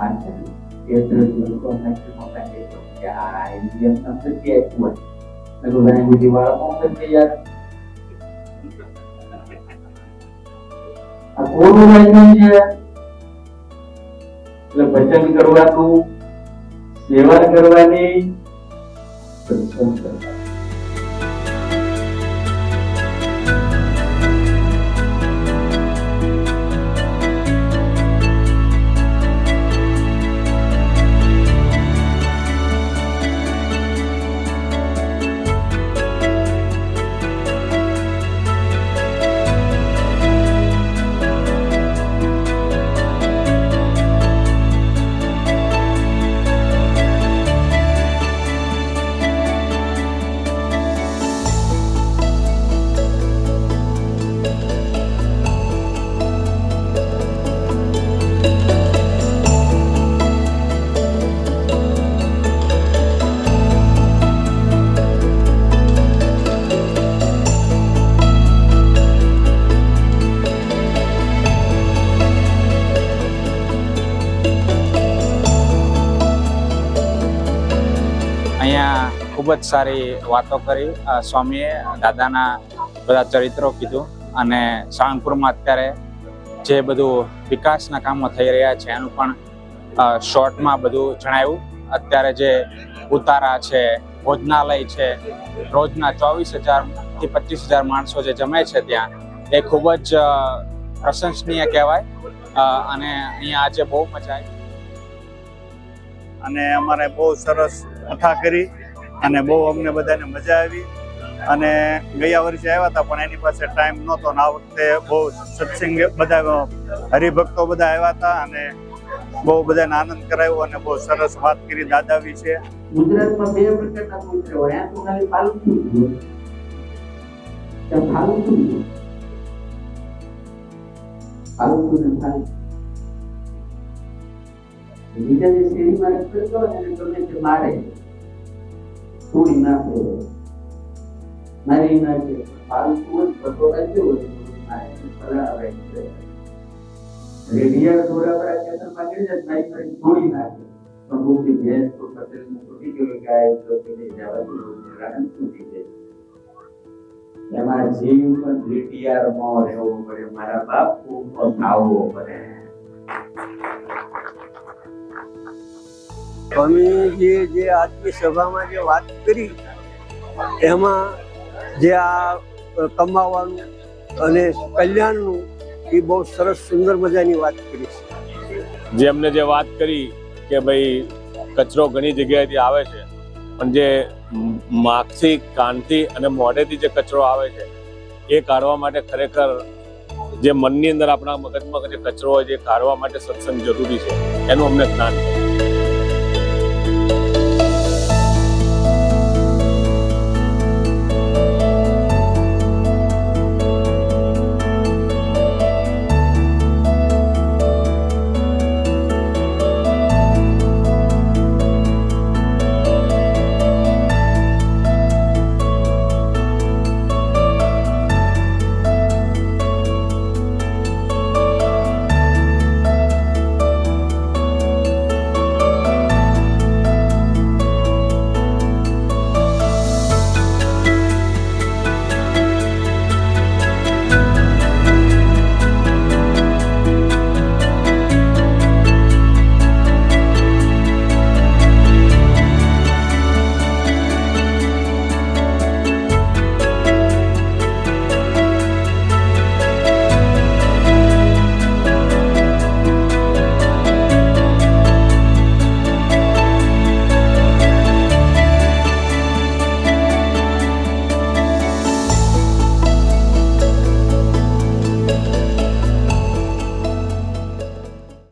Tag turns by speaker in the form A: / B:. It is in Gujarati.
A: ada dia terus kontak ya dia sampai dia kuat lalu yang di walaupun kerja aku lainnya lebacan કરવાનું સેવા કરવાની સત્સંગ કરવાનો
B: ખૂબ જ સારી વાતો કરી સ્વામીએ દાદાના બધા ચરિત્રો કીધું અને સાળંગપુરમાં અત્યારે જે બધું વિકાસના કામો થઈ રહ્યા છે એનું પણ શોર્ટમાં બધું જણાવ્યું. અત્યારે જે ઉતારા છે, ભોજનાલય છે, રોજના 24,000 થી 25,000 માણસો જે જમે છે ત્યાં, એ ખૂબ જ પ્રશંસનીય કહેવાય અને અહીંયા આજે બહુ મજા આવી
C: અને અમારે બહુ સરસ કથા કરી અને બહુ અમને બધાને મજા આવી. અને ગયા વર્ષે આવ્યા હતા પણ એની પાસે ટાઈમ નહોતો ને આ વખતે બહુ સત્સંગ બધા હરિભક્તો બધા આવ્યા હતા અને બહુ બધાને આનંદ કરાવ્યો અને બહુ સરસ વાત કરી દાદા વિશે.
A: ગુજરાતમાં બે પ્રકારના મંત્ર હોય, આ તો ખાલી પાલતું જ હોય, ત્યાં ફાલતું જ હોય, ફાલતું ને ફાલતું. બીજા જે શેરીમાં રખડતો હોય ને ગમે તે મારે, થોડી નાખે, મારી નાખે, ફાલતું હોય બધો રાખ્યો હોય મારે ફલાવે છે. રેડિયા દોરાવડા ખેતરમાં ગઈ જાય મારી ફરી થોડી નાખે પણ બહુથી ભેંસ તો પટેલમાં તૂટી ગયો, ગાય તો તેને જવા દીધું, રાણ તૂટી જાય. એમાં જીવ પણ રેડિયામાં રહેવો પડે, મારા બાપુ આવવો પડે.
D: સ્વામીજીએ જે આજની સભામાં જે વાત કરી એમાં જે આ કમાવાનું અને કલ્યાણનું એ બહુ સરસ સુંદર મજાની વાત કરી છે.
E: જે અમને જે વાત કરી કે ભાઈ કચરો ઘણી જગ્યાએથી આવે છે પણ જે માગથી કાનથી અને મોઢેથી જે કચરો આવે છે એ કાઢવા માટે ખરેખર જે મનની અંદર આપણા મગજમાં જે કચરો હોય છે એ કાઢવા માટે સત્સંગ જરૂરી છે, એનું અમને જ્ઞાન છે.